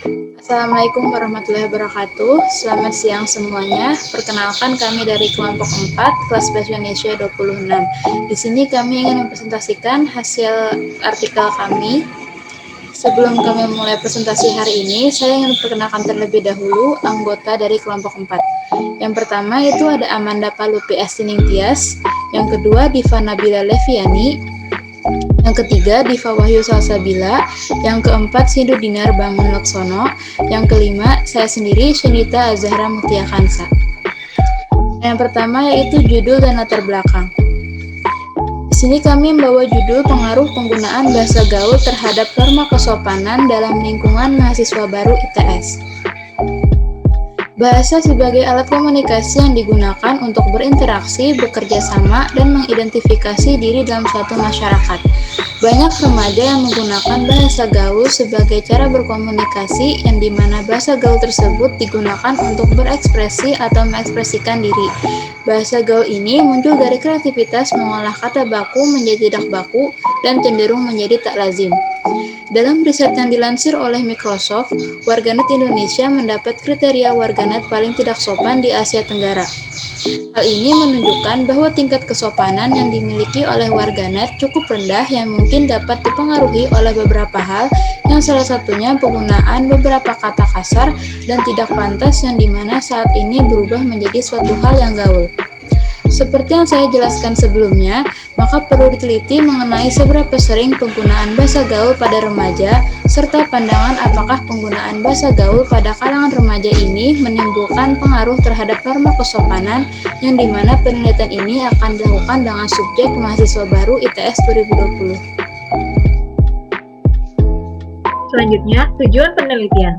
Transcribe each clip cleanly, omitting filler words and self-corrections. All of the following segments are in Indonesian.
Assalamualaikum warahmatullahi wabarakatuh. Selamat siang semuanya. Perkenalkan kami dari kelompok 4, kelas Bahasa Indonesia 26. Di sini kami ingin mempresentasikan hasil artikel kami. Sebelum kami mulai presentasi hari ini, saya ingin memperkenalkan terlebih dahulu anggota dari kelompok 4. Yang pertama itu ada Amanda Palupi Estining Tias, yang kedua Diva Nabila Leviani, yang ketiga Diva Wahyu Salsabila, yang keempat Sindu Dinar Bangun Laksono, yang kelima saya sendiri Shenita Azahra Mutia Kansa. Yang pertama yaitu judul dan latar belakang. Di sini kami membawa judul pengaruh penggunaan bahasa gaul terhadap norma kesopanan dalam lingkungan mahasiswa baru ITS. Bahasa sebagai alat komunikasi yang digunakan untuk berinteraksi, bekerja sama, dan mengidentifikasi diri dalam suatu masyarakat. Banyak remaja yang menggunakan bahasa gaul sebagai cara berkomunikasi yang dimana bahasa gaul tersebut digunakan untuk berekspresi atau mengekspresikan diri. Bahasa gaul ini muncul dari kreativitas mengolah kata baku menjadi tidak baku dan cenderung menjadi tak lazim. Dalam riset yang dilansir oleh Microsoft, warganet Indonesia mendapat kriteria warganet paling tidak sopan di Asia Tenggara. Hal ini menunjukkan bahwa tingkat kesopanan yang dimiliki oleh warganet cukup rendah yang mungkin dapat dipengaruhi oleh beberapa hal, yang salah satunya penggunaan beberapa kata kasar dan tidak pantas yang dimana saat ini berubah menjadi suatu hal yang gaul. Seperti yang saya jelaskan sebelumnya, maka perlu diteliti mengenai seberapa sering penggunaan bahasa gaul pada remaja, serta pandangan apakah penggunaan bahasa gaul pada kalangan remaja ini menimbulkan pengaruh terhadap norma kesopanan, yang dimana penelitian ini akan dilakukan dengan subjek mahasiswa baru ITS 2020. Selanjutnya, tujuan penelitian.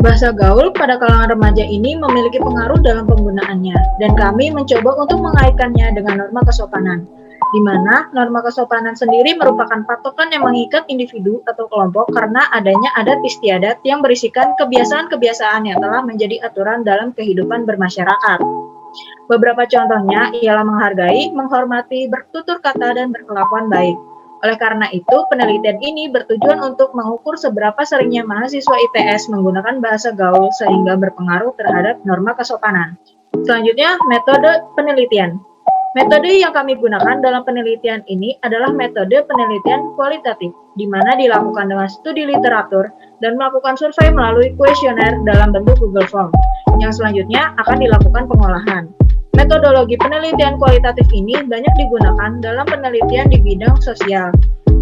Bahasa gaul pada kalangan remaja ini memiliki pengaruh dalam penggunaannya, dan kami mencoba untuk mengaitkannya dengan norma kesopanan, di mana norma kesopanan sendiri merupakan patokan yang mengikat individu atau kelompok karena adanya adat istiadat yang berisikan kebiasaan-kebiasaan yang telah menjadi aturan dalam kehidupan bermasyarakat. Beberapa contohnya ialah menghargai, menghormati, bertutur kata, dan berkelakuan baik. Oleh karena itu, penelitian ini bertujuan untuk mengukur seberapa seringnya mahasiswa ITS menggunakan bahasa gaul sehingga berpengaruh terhadap norma kesopanan. Selanjutnya, metode penelitian. Metode yang kami gunakan dalam penelitian ini adalah metode penelitian kualitatif, di mana dilakukan dengan studi literatur dan melakukan survei melalui kuesioner dalam bentuk Google Form. Yang selanjutnya akan dilakukan pengolahan. Metodologi penelitian kualitatif ini banyak digunakan dalam penelitian di bidang sosial,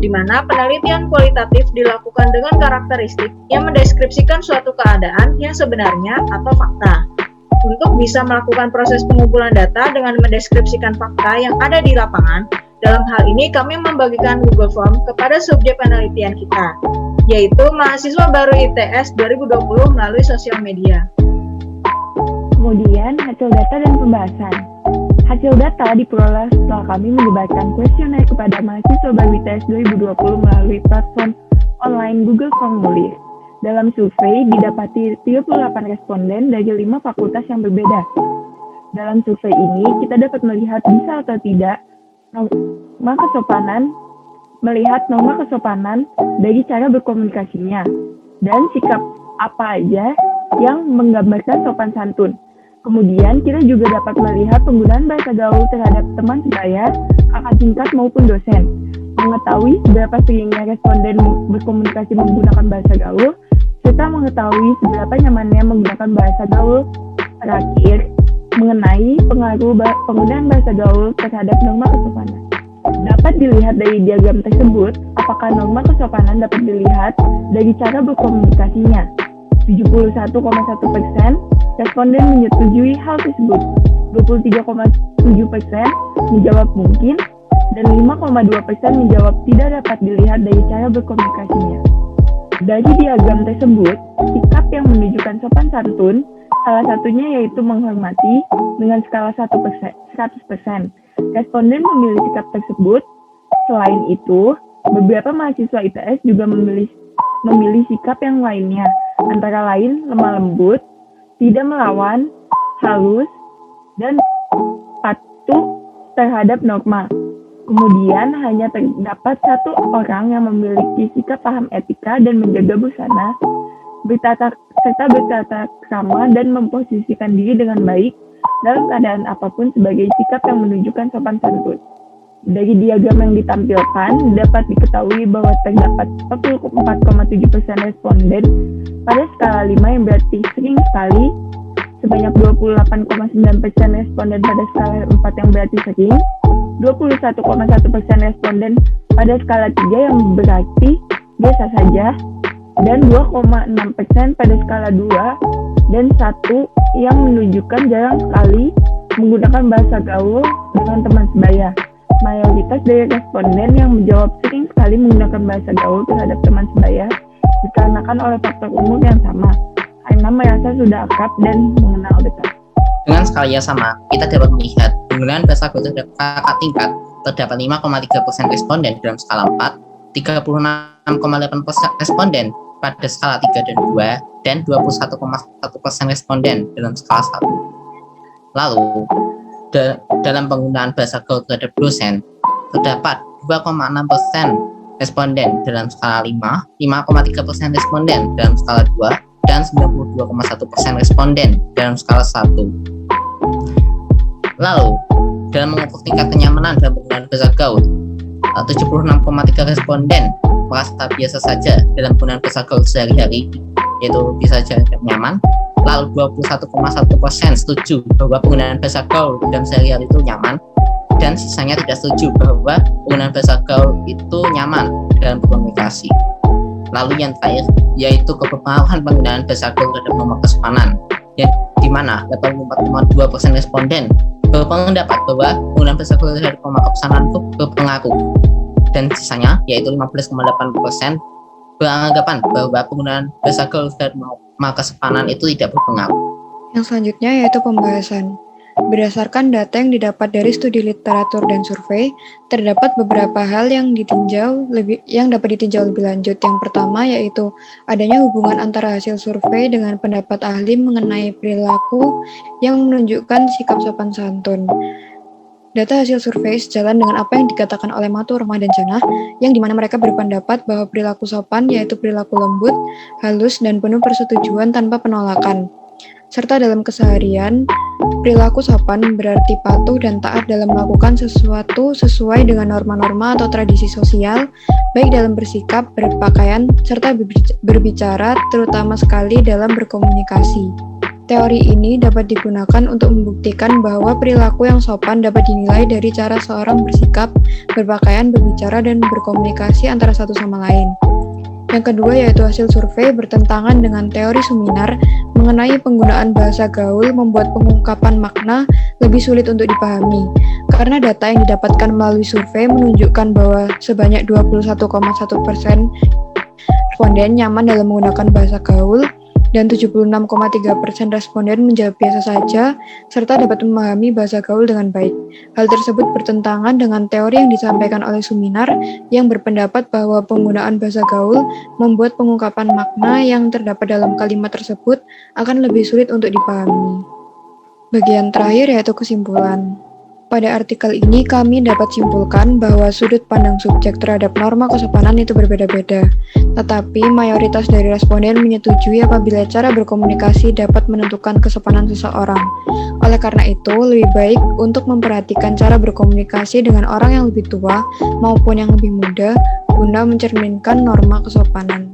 di mana penelitian kualitatif dilakukan dengan karakteristik yang mendeskripsikan suatu keadaan yang sebenarnya atau fakta. Untuk bisa melakukan proses pengumpulan data dengan mendeskripsikan fakta yang ada di lapangan, dalam hal ini kami membagikan Google Form kepada subjek penelitian kita, yaitu mahasiswa baru ITS 2020 melalui sosial media. Kemudian, hasil data dan pembahasan. Hasil data diperoleh setelah kami menyebarkan kuesioner kepada mahasiswa baru ITS 2020 melalui platform online Google Formulir. Dalam survei, didapati 38 responden dari 5 fakultas yang berbeda. Dalam survei ini, kita dapat melihat bisa atau tidak melihat norma kesopanan dari cara berkomunikasinya, dan sikap apa aja yang menggambarkan sopan santun. Kemudian, kita juga dapat melihat penggunaan bahasa gaul terhadap teman sebaya, kakak tingkat maupun dosen. Mengetahui seberapa seringnya responden berkomunikasi menggunakan bahasa gaul, serta mengetahui seberapa nyamannya menggunakan bahasa gaul. Terakhir, mengenai pengaruh penggunaan bahasa gaul terhadap norma kesopanan. Dapat dilihat dari diagram tersebut, apakah norma kesopanan dapat dilihat dari cara berkomunikasinya. 71,1% responden menyetujui hal tersebut, 23,7% menjawab mungkin, dan 5,2% menjawab tidak dapat dilihat dari cara berkomunikasinya. Dari diagram tersebut, sikap yang menunjukkan sopan santun, salah satunya yaitu menghormati dengan skala 100%. Responden memilih sikap tersebut. Selain itu, beberapa mahasiswa ITS juga memilih sikap yang lainnya, antara lain lemah lembut, tidak melawan, halus, dan patuh terhadap norma. Kemudian hanya terdapat satu orang yang memiliki sikap paham etika dan menjaga busana. bertata krama dan memposisikan diri dengan baik dalam keadaan apapun sebagai sikap yang menunjukkan sopan santun. Dari diagram yang ditampilkan, dapat diketahui bahwa terdapat 44,7% responden pada skala 5 yang berarti sering sekali, sebanyak 28,9% responden pada skala 4 yang berarti sering, 21,1% responden pada skala 3 yang berarti biasa saja, dan 2,6% pada skala 2 dan 1 yang menunjukkan jarang sekali menggunakan bahasa gaul dengan teman sebaya. Mayoritas dari responden yang menjawab sering sekali menggunakan bahasa gaul terhadap teman sebaya dikarenakan oleh faktor umur yang sama, karena merasa sudah akrab dan mengenal dekat. Dengan skala yang sama, kita dapat melihat penggunaan bahasa gaul terhadap kakak tingkat terdapat 5,3% responden dalam skala 4, 36,8% responden pada skala 3 dan 2, dan 21,1% responden dalam skala 1. Lalu, dalam penggunaan bahasa gaul terhadap dosen, terdapat 2,6% responden dalam skala 5, 5,3% responden dalam skala 2, dan 92,1% responden dalam skala 1. Lalu, dalam mengukur tingkat kenyamanan dalam penggunaan bahasa gaul, 76,3 responden merasa biasa saja dalam penggunaan bahasa gaul sehari-hari, yaitu bisa saja nyaman. Lalu 21,1% setuju bahwa penggunaan bahasa gaul dalam sehari-hari itu nyaman, dan sisanya tidak setuju bahwa penggunaan bahasa gaul itu nyaman dalam berkomunikasi. Lalu yang terakhir yaitu keberpengaruhan penggunaan bahasa gaul terhadap norma kesopanan, yang dimana 84,2% responden berpendapat bahwa penggunaan bahasa gaul terhadap norma kesopanan itu berpengaruh, dan sisanya yaitu 15,8% beranggapan bahwa penggunaan bahasa gaul terhadap norma kesopanan itu tidak berpengaruh. Yang selanjutnya yaitu pembahasan. Berdasarkan data yang didapat dari studi literatur dan survei, terdapat beberapa hal yang dapat ditinjau lebih lanjut. Yang pertama yaitu adanya hubungan antara hasil survei dengan pendapat ahli mengenai perilaku yang menunjukkan sikap sopan santun. Data hasil survei sejalan dengan apa yang dikatakan oleh Matu, Roma, dan Jannah, yang dimana mereka berpendapat bahwa perilaku sopan yaitu perilaku lembut, halus, dan penuh persetujuan tanpa penolakan. Serta dalam keseharian, perilaku sopan berarti patuh dan taat dalam melakukan sesuatu sesuai dengan norma-norma atau tradisi sosial, baik dalam bersikap, berpakaian, serta berbicara, terutama sekali dalam berkomunikasi. Teori ini dapat digunakan untuk membuktikan bahwa perilaku yang sopan dapat dinilai dari cara seorang bersikap, berpakaian, berbicara, dan berkomunikasi antara satu sama lain. Yang kedua yaitu hasil survei bertentangan dengan teori Suminar mengenai penggunaan bahasa gaul membuat pengungkapan makna lebih sulit untuk dipahami, karena data yang didapatkan melalui survei menunjukkan bahwa sebanyak 21,1% responden nyaman dalam menggunakan bahasa gaul, dan 76,3% responden menjawab biasa saja, serta dapat memahami bahasa gaul dengan baik. Hal tersebut bertentangan dengan teori yang disampaikan oleh Suminar, yang berpendapat bahwa penggunaan bahasa gaul membuat pengungkapan makna yang terdapat dalam kalimat tersebut akan lebih sulit untuk dipahami. Bagian terakhir yaitu kesimpulan. Pada artikel ini kami dapat simpulkan bahwa sudut pandang subjek terhadap norma kesopanan itu berbeda-beda, tetapi mayoritas dari responden menyetujui apabila cara berkomunikasi dapat menentukan kesopanan seseorang. Oleh karena itu, lebih baik untuk memperhatikan cara berkomunikasi dengan orang yang lebih tua maupun yang lebih muda guna mencerminkan norma kesopanan.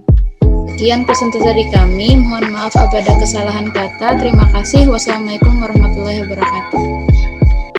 Sekian presentasi dari kami, mohon maaf apabila ada kesalahan kata. Terima kasih. Wassalamualaikum warahmatullahi wabarakatuh.